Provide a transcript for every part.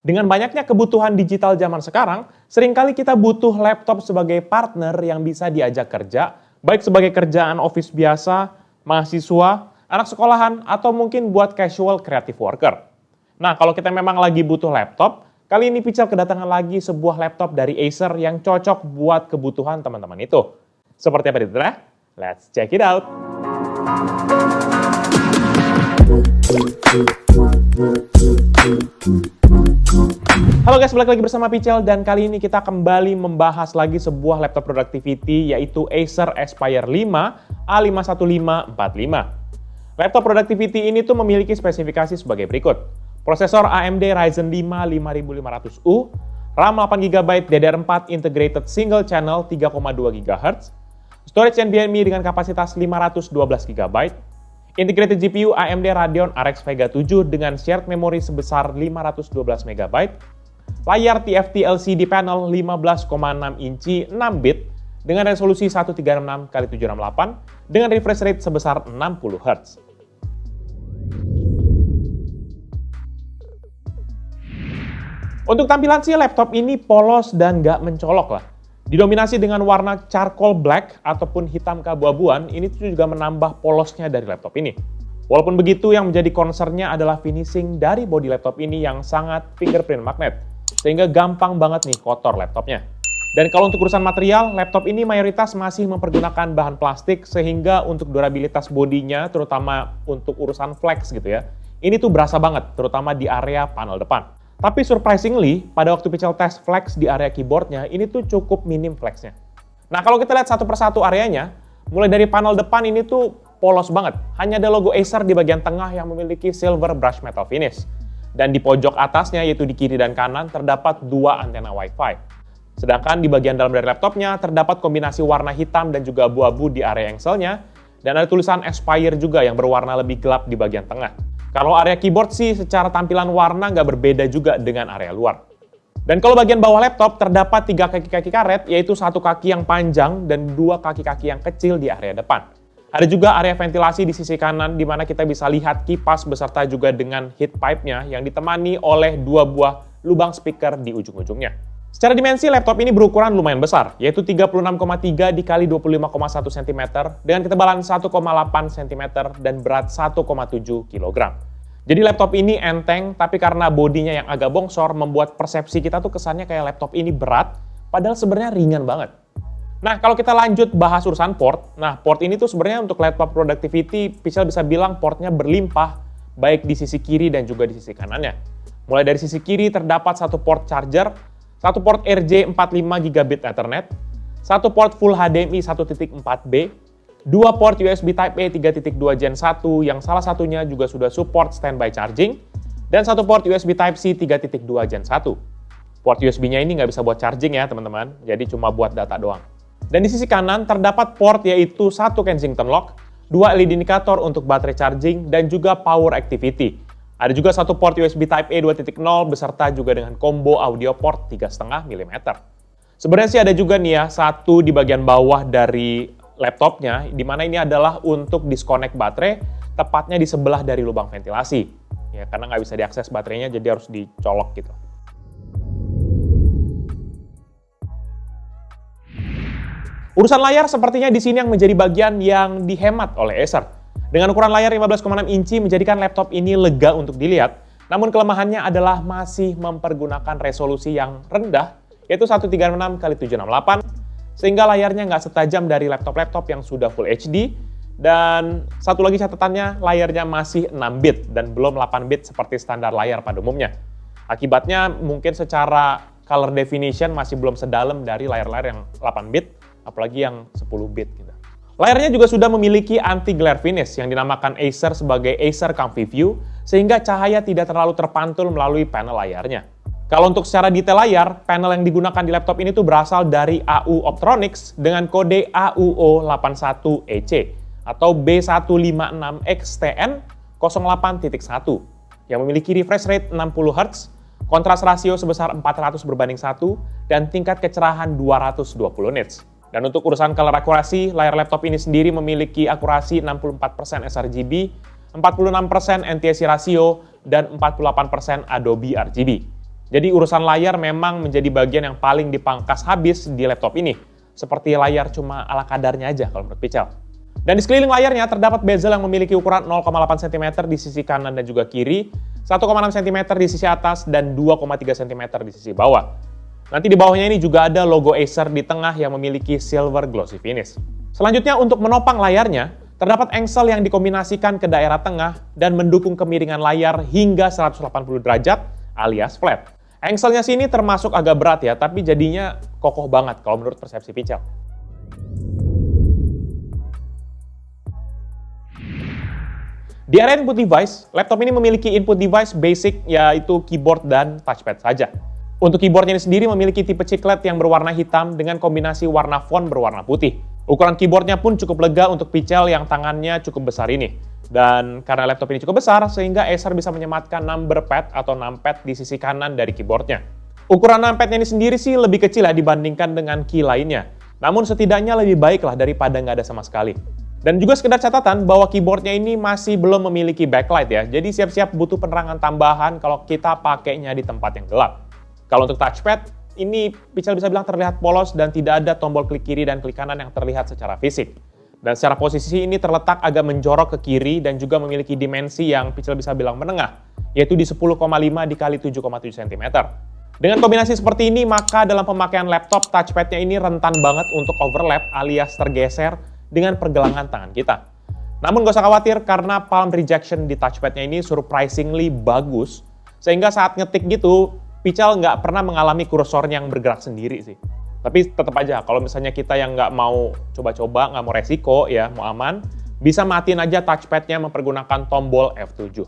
Dengan banyaknya kebutuhan digital zaman sekarang, seringkali kita butuh laptop sebagai partner yang bisa diajak kerja, baik sebagai kerjaan office biasa, mahasiswa, anak sekolahan, atau mungkin buat casual creative worker. Nah, kalau kita memang lagi butuh laptop, kali ini Pical kedatangan lagi sebuah laptop dari Acer yang cocok buat kebutuhan teman-teman itu. Seperti apa detailnya? Let's check it out! Halo guys, balik lagi bersama Pical dan kali ini kita kembali membahas lagi sebuah laptop productivity yaitu Acer Aspire 5 A51545. Laptop productivity ini tuh memiliki spesifikasi sebagai berikut. Prosesor AMD Ryzen 5 5500U, RAM 8GB DDR4 Integrated Single Channel 3,2 GHz, storage NVMe dengan kapasitas 512GB, integrated GPU AMD Radeon RX Vega 7 dengan shared memory sebesar 512MB, layar TFT LCD panel 15,6 inci 6-bit dengan resolusi 1366x768 dengan refresh rate sebesar 60Hz. Untuk tampilan sih laptop ini polos dan nggak mencolok lah. Didominasi dengan warna charcoal black ataupun hitam keabu-abuan, ini tuh juga menambah polosnya dari laptop ini. Walaupun begitu, yang menjadi concern-nya adalah finishing dari bodi laptop ini yang sangat fingerprint magnet, sehingga gampang banget nih kotor laptopnya. Dan kalau untuk urusan material, laptop ini mayoritas masih mempergunakan bahan plastik, sehingga untuk durabilitas bodinya, terutama untuk urusan flex gitu ya, ini tuh berasa banget, terutama di area panel depan. Tapi surprisingly, pada waktu Pical tes flex di area keyboardnya, ini tuh cukup minim flexnya. Nah, kalau kita lihat satu persatu areanya, mulai dari panel depan ini tuh polos banget. Hanya ada logo Acer di bagian tengah yang memiliki silver brush metal finish. Dan di pojok atasnya, yaitu di kiri dan kanan, terdapat dua antena Wi-Fi. Sedangkan di bagian dalam dari laptopnya, terdapat kombinasi warna hitam dan juga abu-abu di area engsel-nya, dan ada tulisan Aspire juga yang berwarna lebih gelap di bagian tengah. Kalau area keyboard sih secara tampilan warna nggak berbeda juga dengan area luar. Dan kalau bagian bawah laptop terdapat 3 kaki-kaki karet, yaitu satu kaki yang panjang dan 2 kaki-kaki yang kecil di area depan. Ada juga area ventilasi di sisi kanan di mana kita bisa lihat kipas beserta juga dengan heat pipe-nya yang ditemani oleh 2 buah lubang speaker di ujung-ujungnya. Secara dimensi, laptop ini berukuran lumayan besar, yaitu 36,3 x 25,1 cm dengan ketebalan 1,8 cm dan berat 1,7 kg. Jadi laptop ini enteng, tapi karena bodinya yang agak bongsor, membuat persepsi kita tuh kesannya kayak laptop ini berat, padahal sebenarnya ringan banget. Nah, kalau kita lanjut bahas urusan port, port ini tuh sebenarnya untuk laptop productivity, Pical bisa bilang portnya berlimpah, baik di sisi kiri dan juga di sisi kanannya. Mulai dari sisi kiri terdapat satu port charger, satu port RJ45 Gigabit Ethernet, satu port Full HDMI 1.4b, dua port USB Type-A 3.2 Gen 1 yang salah satunya juga sudah support standby charging, dan satu port USB Type-C 3.2 Gen 1. Port USB-nya ini nggak bisa buat charging ya teman-teman, jadi cuma buat data doang. Dan di sisi kanan terdapat port yaitu satu Kensington lock, 2 LED indikator untuk baterai charging, dan juga power activity. Ada juga satu port USB Type-A 2.0 beserta juga dengan combo audio port 3,5 mm. Sebenarnya sih ada juga nih ya, satu di bagian bawah dari laptopnya, di mana ini adalah untuk disconnect baterai, tepatnya di sebelah dari lubang ventilasi. Ya, karena nggak bisa diakses baterainya, jadi harus dicolok gitu. Urusan layar sepertinya di sini yang menjadi bagian yang dihemat oleh Acer. Dengan ukuran layar 15,6 inci menjadikan laptop ini lega untuk dilihat, namun kelemahannya adalah masih mempergunakan resolusi yang rendah, yaitu 1366x768, sehingga layarnya nggak setajam dari laptop-laptop yang sudah Full HD, dan satu lagi catatannya, layarnya masih 6-bit dan belum 8-bit seperti standar layar pada umumnya. Akibatnya mungkin secara color definition masih belum sedalam dari layar-layar yang 8-bit, apalagi yang 10-bit gitu. Layarnya juga sudah memiliki anti-glare finish yang dinamakan Acer sebagai Acer Comfy View, sehingga cahaya tidak terlalu terpantul melalui panel layarnya. Kalau untuk secara detail layar, panel yang digunakan di laptop ini tuh berasal dari AU Optronics dengan kode AUO81EC atau B156XTN 08.1 yang memiliki refresh rate 60Hz, kontras rasio sebesar 400/1, dan tingkat kecerahan 220 nits. Dan untuk urusan color akurasi, layar laptop ini sendiri memiliki akurasi 64% sRGB, 46% NTSC rasio, dan 48% Adobe RGB. Jadi urusan layar memang menjadi bagian yang paling dipangkas habis di laptop ini. Seperti layar cuma ala kadarnya aja kalau menurut Pichel. Dan di sekeliling layarnya terdapat bezel yang memiliki ukuran 0,8 cm di sisi kanan dan juga kiri, 1,6 cm di sisi atas, dan 2,3 cm di sisi bawah. Nanti di bawahnya ini juga ada logo Acer di tengah yang memiliki silver glossy finish. Selanjutnya untuk menopang layarnya, terdapat engsel yang dikombinasikan ke daerah tengah dan mendukung kemiringan layar hingga 180 derajat alias flat. Engselnya sini termasuk agak berat ya, tapi jadinya kokoh banget kalau menurut persepsi Pichel. Di area input device, laptop ini memiliki input device basic yaitu keyboard dan touchpad saja. Untuk keyboardnya ini sendiri memiliki tipe chiclet yang berwarna hitam dengan kombinasi warna font berwarna putih. Ukuran keyboardnya pun cukup lega untuk Pichel yang tangannya cukup besar ini. Dan karena laptop ini cukup besar, sehingga Acer bisa menyematkan number pad atau numpad di sisi kanan dari keyboardnya. Ukuran numpadnya ini sendiri sih lebih kecil ya dibandingkan dengan key lainnya. Namun setidaknya lebih baik lah daripada nggak ada sama sekali. Dan juga sekedar catatan bahwa keyboardnya ini masih belum memiliki backlight ya. Jadi siap-siap butuh penerangan tambahan kalau kita pakainya di tempat yang gelap. Kalau untuk touchpad, ini Pichel bisa bilang terlihat polos dan tidak ada tombol klik kiri dan klik kanan yang terlihat secara fisik. Dan secara posisi ini terletak agak menjorok ke kiri dan juga memiliki dimensi yang Pichel bisa bilang menengah, yaitu di 10,5 dikali 7,7 cm. Dengan kombinasi seperti ini, maka dalam pemakaian laptop, touchpadnya ini rentan banget untuk overlap alias tergeser dengan pergelangan tangan kita. Namun gak usah khawatir karena palm rejection di touchpadnya ini surprisingly bagus, sehingga saat ngetik gitu, Pichel nggak pernah mengalami kursornya yang bergerak sendiri sih. Tapi tetap aja, kalau misalnya kita yang nggak mau coba-coba, nggak mau resiko ya, mau aman, bisa matiin aja touchpadnya mempergunakan tombol F7.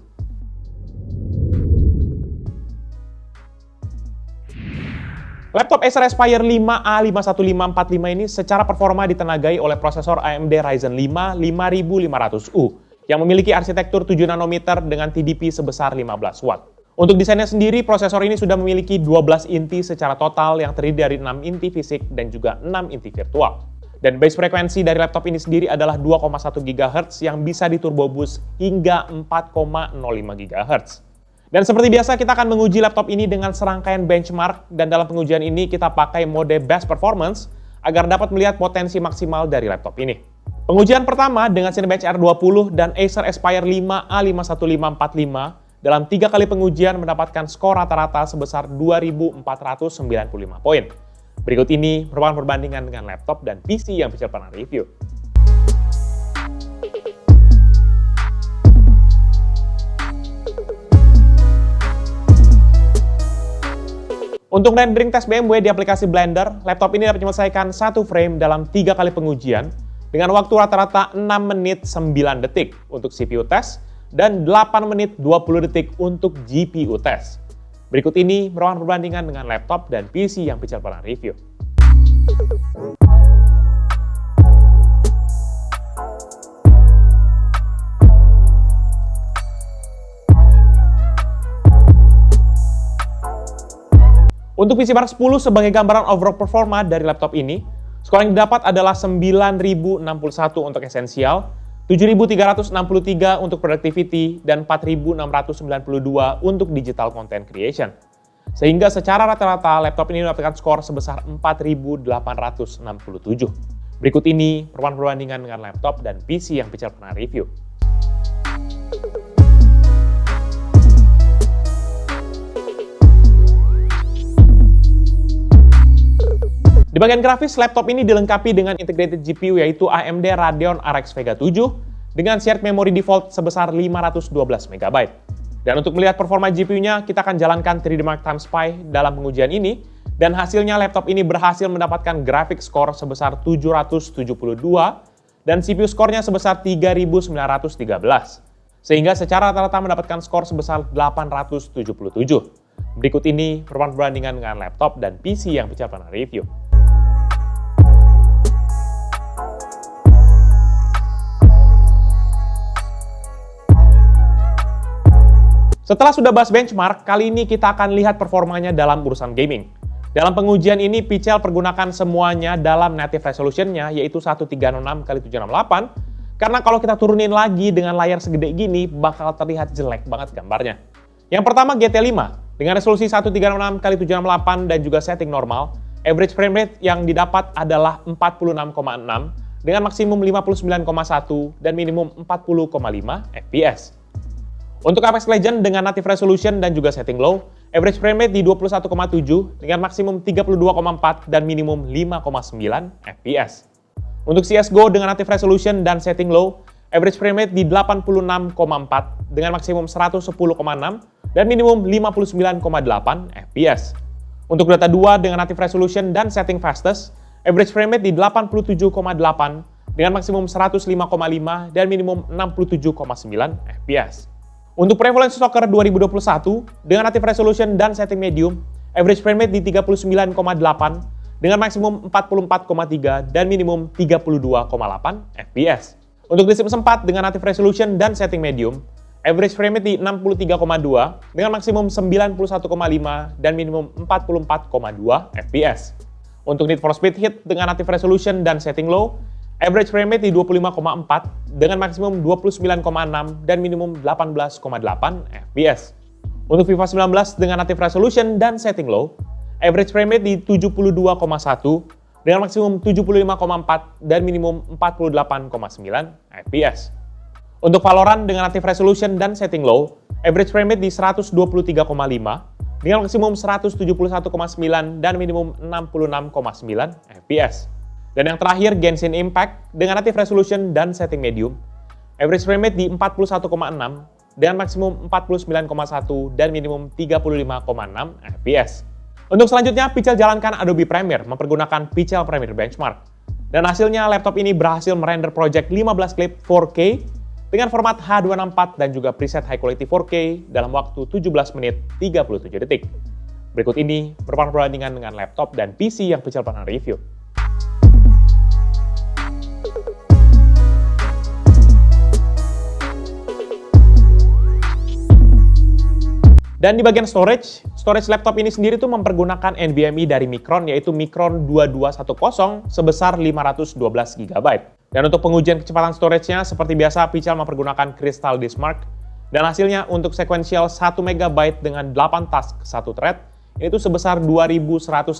Laptop Acer Aspire 5A51545 ini secara performa ditenagai oleh prosesor AMD Ryzen 5 5500U yang memiliki arsitektur 7 nanometer dengan TDP sebesar 15 watt. Untuk desainnya sendiri, prosesor ini sudah memiliki 12 inti secara total yang terdiri dari 6 inti fisik dan juga 6 inti virtual. Dan base frekuensi dari laptop ini sendiri adalah 2,1 GHz yang bisa diturbo boost hingga 4,05 GHz. Dan seperti biasa, kita akan menguji laptop ini dengan serangkaian benchmark dan dalam pengujian ini kita pakai mode best performance agar dapat melihat potensi maksimal dari laptop ini. Pengujian pertama dengan Cinebench R20 dan Acer Aspire 5A51545 dalam 3 kali pengujian mendapatkan skor rata-rata sebesar 2.495 poin. Berikut ini merupakan perbandingan dengan laptop dan PC yang Pichel pernah review. Untuk rendering tes BMW di aplikasi Blender, laptop ini dapat menyelesaikan 1 frame dalam 3 kali pengujian dengan waktu rata-rata 6 menit 9 detik untuk CPU tes dan 8 menit 20 detik untuk GPU tes. Berikut ini merupakan perbandingan dengan laptop dan PC yang Pichel pernah review. Untuk PC Mark 10 sebagai gambaran overall performa dari laptop ini, skor yang didapat adalah 9061 untuk esensial, 7.363 untuk productivity, dan 4.692 untuk digital content creation. Sehingga secara rata-rata laptop ini mendapatkan skor sebesar 4.867. Berikut ini merupakan perbandingan dengan laptop dan PC yang Pichel pernah review. Di bagian grafis, laptop ini dilengkapi dengan integrated GPU yaitu AMD Radeon RX Vega 7 dengan shared memory default sebesar 512 MB. Dan untuk melihat performa GPU-nya, kita akan jalankan 3D Mark Time Spy dalam pengujian ini, dan hasilnya laptop ini berhasil mendapatkan grafik score sebesar 772 dan CPU skornya sebesar 3913. Sehingga secara rata-rata mendapatkan skor sebesar 877. Berikut ini merupakan perbandingan dengan laptop dan PC yang Pichel pernah review. Setelah sudah bahas benchmark, kali ini kita akan lihat performanya dalam urusan gaming. Dalam pengujian ini, Pichel pergunakan semuanya dalam native resolution-nya, yaitu 1366x768, karena kalau kita turunin lagi dengan layar segede gini, bakal terlihat jelek banget gambarnya. Yang pertama GT5 dengan resolusi 1366x768 dan juga setting normal, average frame rate yang didapat adalah 46,6 dengan maksimum 59,1 dan minimum 40,5 fps. Untuk Apex Legends dengan native resolution dan juga setting low, average frame rate di 21,7 dengan maksimum 32,4 dan minimum 5,9 fps. Untuk CSGO dengan native resolution dan setting low, average frame rate di 86,4 dengan maksimum 110,6 dan minimum 59,8 fps. Untuk Dota 2 dengan native resolution dan setting fastest, average frame rate di 87,8 dengan maksimum 105,5 dan minimum 67,9 fps. Untuk Prevalence Soccer 2021 dengan native resolution dan setting medium, average frame rate di 39,8 dengan maksimum 44,3 dan minimum 32,8 fps. Untuk The Sims 4 dengan native resolution dan setting medium, average frame rate di 63,2 dengan maksimum 91,5 dan minimum 44,2 fps. Untuk Need for Speed Heat dengan native resolution dan setting low, average frame rate di 25,4 dengan maksimum 29,6 dan minimum 18,8 fps. Untuk FIFA 19 dengan native resolution dan setting low, average frame rate di 72,1 dengan maksimum 75,4 dan minimum 48,9 fps. Untuk Valorant dengan native resolution dan setting low, average frame rate di 123,5 dengan maksimum 171,9 dan minimum 66,9 fps. Dan yang terakhir, Genshin Impact dengan native resolution dan setting medium, average frame rate di 41,6 dengan maksimum 49,1 dan minimum 35,6 fps. Untuk selanjutnya, Pichel jalankan Adobe Premiere mempergunakan Pichel Premiere Benchmark. Dan hasilnya, laptop ini berhasil merender project 15 klip 4K dengan format H264 dan juga preset high quality 4K dalam waktu 17 menit 37 detik. Berikut ini merupakan perbandingan dengan laptop dan PC yang Pichel pernah review. Dan di bagian storage laptop ini sendiri tuh mempergunakan NVMe dari Micron, yaitu Micron 2210 sebesar 512 GB. Dan untuk pengujian kecepatan storage-nya, seperti biasa, Pichel mempergunakan Crystal Disk Mark. Dan hasilnya untuk sequential 1 MB dengan 8 task 1 thread, itu sebesar 2158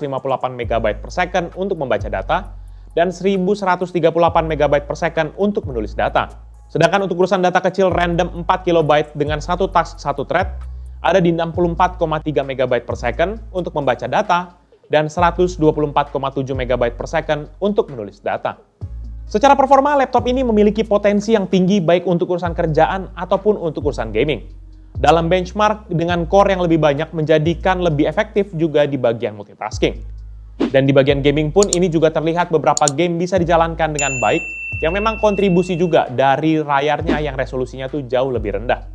MB per second untuk membaca data, dan 1138 MB per second untuk menulis data. Sedangkan untuk urusan data kecil random 4 KB dengan 1 task 1 thread, ada di 64,3 MB per second untuk membaca data dan 124,7 MB per second untuk menulis data. Secara performa, laptop ini memiliki potensi yang tinggi baik untuk urusan kerjaan ataupun untuk urusan gaming. Dalam benchmark, dengan core yang lebih banyak menjadikan lebih efektif juga di bagian multitasking. Dan di bagian gaming pun ini juga terlihat beberapa game bisa dijalankan dengan baik, yang memang kontribusi juga dari layarnya yang resolusinya tuh jauh lebih rendah.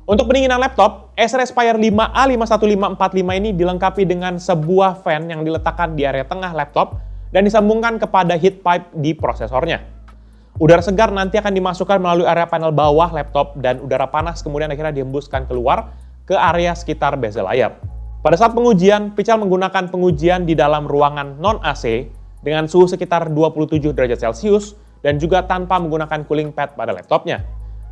Untuk pendinginan laptop, Acer Aspire 5 A51545 ini dilengkapi dengan sebuah fan yang diletakkan di area tengah laptop dan disambungkan kepada heat pipe di prosesornya. Udara segar nanti akan dimasukkan melalui area panel bawah laptop dan udara panas kemudian akhirnya dihembuskan keluar ke area sekitar bezel layar. Pada saat pengujian, Pichel menggunakan pengujian di dalam ruangan non-AC dengan suhu sekitar 27 derajat Celcius dan juga tanpa menggunakan cooling pad pada laptopnya.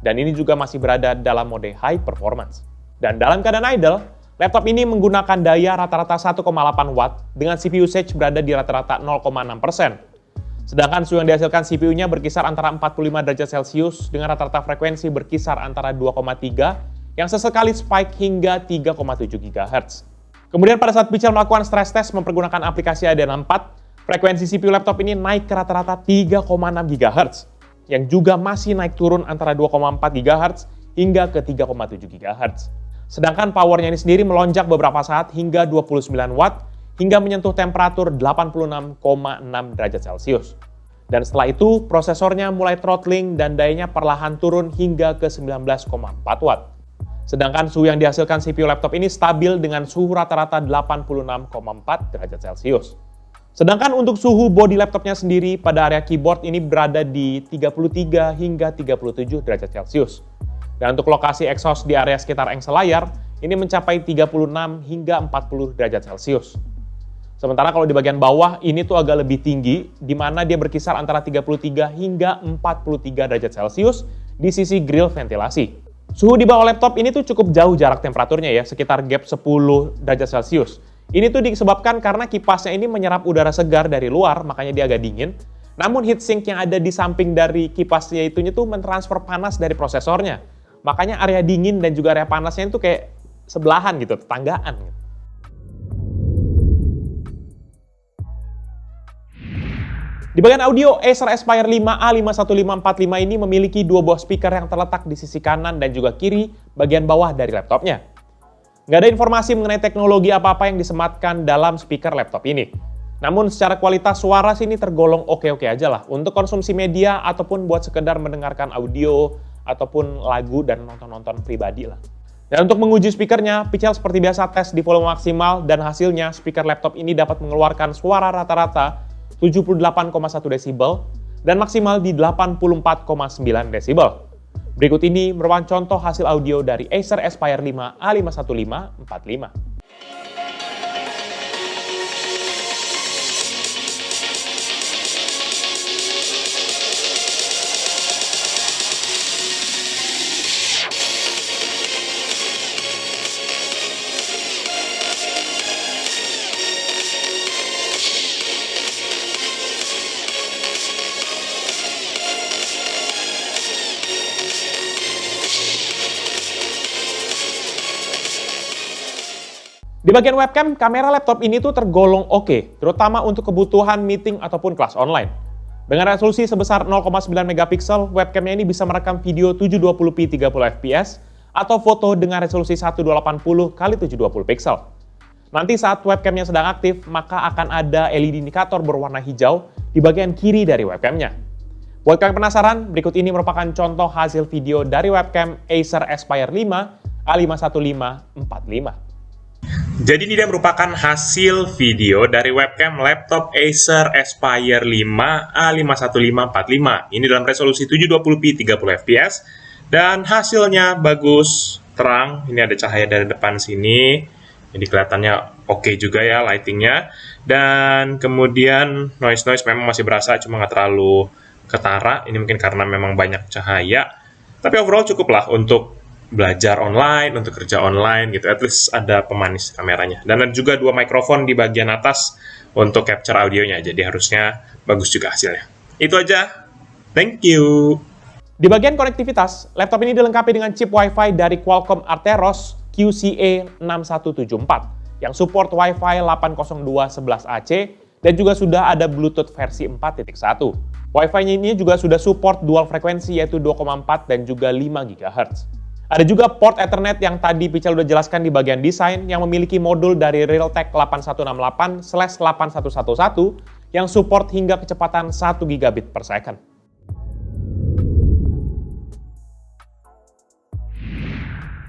Dan ini juga masih berada dalam mode high performance. Dan dalam keadaan idle, laptop ini menggunakan daya rata-rata 1,8 watt dengan CPU usage berada di rata-rata 0,6%. Sedangkan suhu yang dihasilkan CPU-nya berkisar antara 45 derajat Celcius dengan rata-rata frekuensi berkisar antara 2,3 yang sesekali spike hingga 3,7 GHz. Kemudian pada saat Pichel melakukan stress test mempergunakan aplikasi Adreno 4, frekuensi CPU laptop ini naik ke rata-rata 3,6 GHz. Yang juga masih naik turun antara 2,4 GHz hingga ke 3,7 GHz. Sedangkan powernya ini sendiri melonjak beberapa saat hingga 29 watt hingga menyentuh temperatur 86,6 derajat Celcius. Dan setelah itu, prosesornya mulai throttling dan dayanya perlahan turun hingga ke 19,4 watt. Sedangkan suhu yang dihasilkan CPU laptop ini stabil dengan suhu rata-rata 86,4 derajat Celcius. Sedangkan untuk suhu bodi laptopnya sendiri pada area keyboard ini berada di 33 hingga 37 derajat Celcius. Dan untuk lokasi exhaust di area sekitar engsel layar, ini mencapai 36 hingga 40 derajat Celcius. Sementara kalau di bagian bawah, ini tuh agak lebih tinggi, di mana dia berkisar antara 33 hingga 43 derajat Celcius di sisi grill ventilasi. Suhu di bawah laptop ini tuh cukup jauh jarak temperaturnya ya, sekitar gap 10 derajat Celcius. Ini tuh disebabkan karena kipasnya ini menyerap udara segar dari luar, makanya dia agak dingin. Namun heatsink yang ada di samping dari kipasnya itunya tuh mentransfer panas dari prosesornya. Makanya area dingin dan juga area panasnya itu kayak sebelahan gitu, tetanggaan gitu. Di bagian audio, Acer Aspire 5A 51545 ini memiliki dua buah speaker yang terletak di sisi kanan dan juga kiri bagian bawah dari laptopnya. Nggak ada informasi mengenai teknologi apa-apa yang disematkan dalam speaker laptop ini. Namun secara kualitas suara sini tergolong oke-oke aja lah untuk konsumsi media ataupun buat sekedar mendengarkan audio ataupun lagu dan nonton-nonton pribadi lah. Dan untuk menguji speakernya, Pichel seperti biasa tes di volume maksimal dan hasilnya speaker laptop ini dapat mengeluarkan suara rata-rata 78,1 desibel dan maksimal di 84,9 desibel. Berikut ini merupakan contoh hasil audio dari Acer Aspire 5 A51545. Di bagian webcam, kamera laptop ini tuh tergolong oke, terutama untuk kebutuhan meeting ataupun kelas online. Dengan resolusi sebesar 0,9 megapiksel, webcamnya ini bisa merekam video 720p 30 fps atau foto dengan resolusi 1280 x 720 pixel. Nanti saat webcamnya sedang aktif, maka akan ada LED indikator berwarna hijau di bagian kiri dari webcamnya. Buat kalian penasaran, berikut ini merupakan contoh hasil video dari webcam Acer Aspire 5 A51545. Jadi ini dia merupakan hasil video dari webcam laptop Acer Aspire 5 A51545. Ini dalam resolusi 720p 30 fps dan hasilnya bagus, terang. Ini ada cahaya dari depan sini. Jadi kelihatannya oke juga ya lightingnya. Dan kemudian noise memang masih berasa, cuma nggak terlalu ketara. Ini mungkin karena memang banyak cahaya. Tapi overall cukup lah untuk belajar online, untuk kerja online gitu. At least ada pemanis kameranya. Dan ada juga dua mikrofon di bagian atas untuk capture audionya. Jadi harusnya bagus juga hasilnya. Itu aja. Thank you. Di bagian konektivitas, laptop ini dilengkapi dengan chip Wi-Fi dari Qualcomm Arteros QCA6174 yang support Wi-Fi 802.11ac dan juga sudah ada Bluetooth versi 4.1. Wi-Fi-nya ini juga sudah support dual frekuensi yaitu 2,4 dan juga 5 GHz. Ada juga port Ethernet yang tadi Pichel udah jelaskan di bagian desain yang memiliki modul dari Realtek 8168/8111 yang support hingga kecepatan 1 gigabit per second.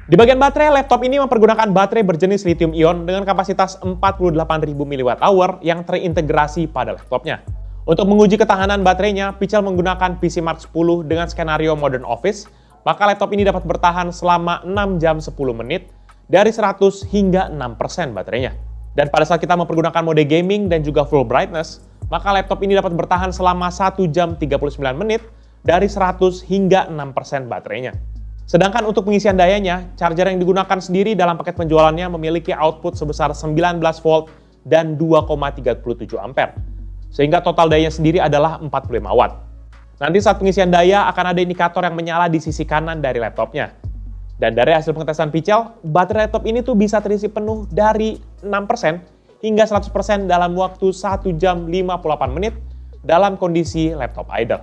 Di bagian baterai, laptop ini mempergunakan baterai berjenis lithium ion dengan kapasitas 48.000 mAh yang terintegrasi pada laptopnya. Untuk menguji ketahanan baterainya, Pichel menggunakan PCMark 10 dengan skenario Modern Office, maka laptop ini dapat bertahan selama 6 jam 10 menit dari 100 hingga 6% baterainya. Dan pada saat kita mempergunakan mode gaming dan juga full brightness, maka laptop ini dapat bertahan selama 1 jam 39 menit dari 100 hingga 6% baterainya. Sedangkan untuk pengisian dayanya, charger yang digunakan sendiri dalam paket penjualannya memiliki output sebesar 19 volt dan 2,37 ampere. Sehingga total dayanya sendiri adalah 45 watt. Nanti saat pengisian daya akan ada indikator yang menyala di sisi kanan dari laptopnya. Dan dari hasil pengetesan Pichel, baterai laptop ini tuh bisa terisi penuh dari 6% hingga 100% dalam waktu 1 jam 58 menit dalam kondisi laptop idle.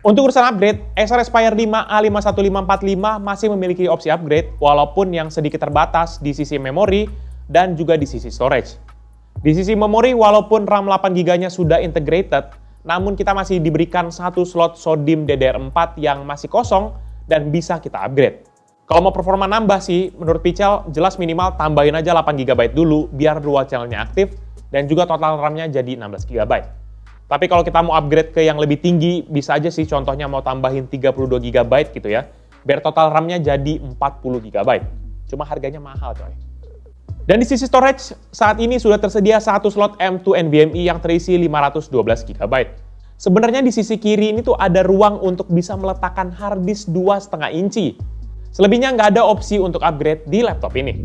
Untuk urusan upgrade, Acer Aspire 5 A51545 masih memiliki opsi upgrade walaupun yang sedikit terbatas di sisi memori dan juga di sisi storage. Di sisi memori, walaupun RAM 8GB-nya sudah integrated, namun kita masih diberikan satu slot SODIMM DDR4 yang masih kosong dan bisa kita upgrade. Kalau mau performa nambah sih, menurut Pichel jelas minimal tambahin aja 8GB dulu biar dua channelnya aktif dan juga total RAM-nya jadi 16GB. Tapi kalau kita mau upgrade ke yang lebih tinggi, bisa aja sih contohnya mau tambahin 32GB gitu ya, biar total RAM-nya jadi 40GB. Cuma harganya mahal coy. Dan di sisi storage, saat ini sudah tersedia satu slot M2 NVMe yang terisi 512GB. Sebenarnya di sisi kiri ini tuh ada ruang untuk bisa meletakkan hard disk 2,5 inci. Selebihnya nggak ada opsi untuk upgrade di laptop ini.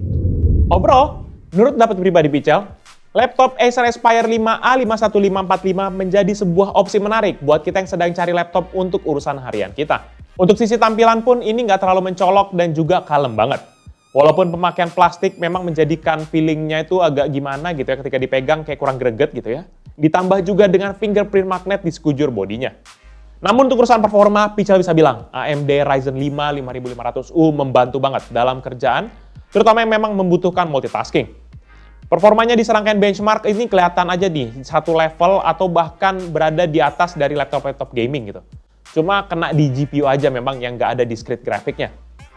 Overall, menurut pendapat pribadi Pichel, laptop Acer Aspire 5A 51545 menjadi sebuah opsi menarik buat kita yang sedang cari laptop untuk urusan harian kita. Untuk sisi tampilan pun ini nggak terlalu mencolok dan juga kalem banget. Walaupun pemakaian plastik memang menjadikan feelingnya itu agak gimana gitu ya ketika dipegang kayak kurang greget gitu ya. Ditambah juga dengan fingerprint magnet di sekujur bodinya. Namun untuk urusan performa, Pichel bisa bilang AMD Ryzen 5 5500U membantu banget dalam kerjaan, terutama yang memang membutuhkan multitasking. Performanya di serangkaian benchmark ini kelihatan aja nih, satu level atau bahkan berada di atas dari laptop-laptop gaming gitu. Cuma kena di GPU aja memang yang nggak ada discrete grafiknya.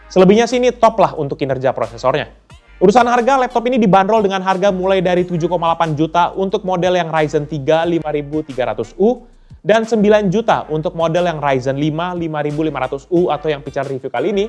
Selebihnya sih ini top lah untuk kinerja prosesornya. Urusan harga, laptop ini dibanderol dengan harga mulai dari 7,8 juta untuk model yang Ryzen 3 5300U dan 9 juta untuk model yang Ryzen 5 5500U atau yang Pichel review kali ini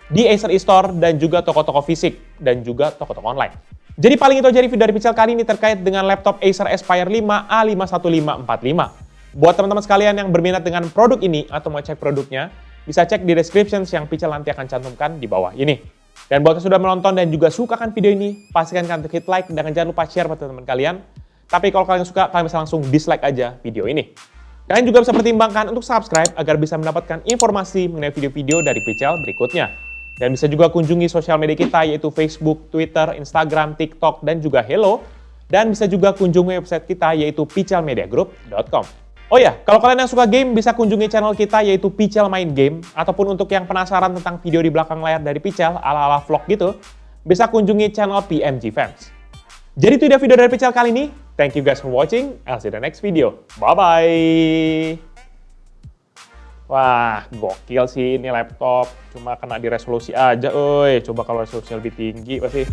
di Acer eStore dan juga toko-toko fisik dan juga toko-toko online. Jadi paling itu aja review dari Pichel kali ini terkait dengan laptop Acer Aspire 5A 51545. Buat teman-teman sekalian yang berminat dengan produk ini atau mau cek produknya, bisa cek di description yang Pichel nanti akan cantumkan di bawah ini. Dan buat yang sudah menonton dan juga sukakan video ini, pastikan kalian hit like dan jangan lupa share buat teman-teman kalian. Tapi kalau kalian suka, kalian bisa langsung dislike aja video ini. Kalian juga bisa pertimbangkan untuk subscribe agar bisa mendapatkan informasi mengenai video-video dari Pichel berikutnya. Dan bisa juga kunjungi sosial media kita yaitu Facebook, Twitter, Instagram, TikTok, dan juga Hello. Dan bisa juga kunjungi website kita yaitu pichelmediagroup.com. Oh ya, kalau kalian yang suka game bisa kunjungi channel kita yaitu Pichel Main Game, ataupun untuk yang penasaran tentang video di belakang layar dari Pichel ala-ala vlog gitu, bisa kunjungi channel PMG Fans. Jadi itu dia video dari Pichel kali ini. Thank you guys for watching. I'll see you in the next video. Bye-bye. Wah, gokil sih ini laptop. Cuma kena di resolusi aja, Coba kalau resolusi lebih tinggi pasti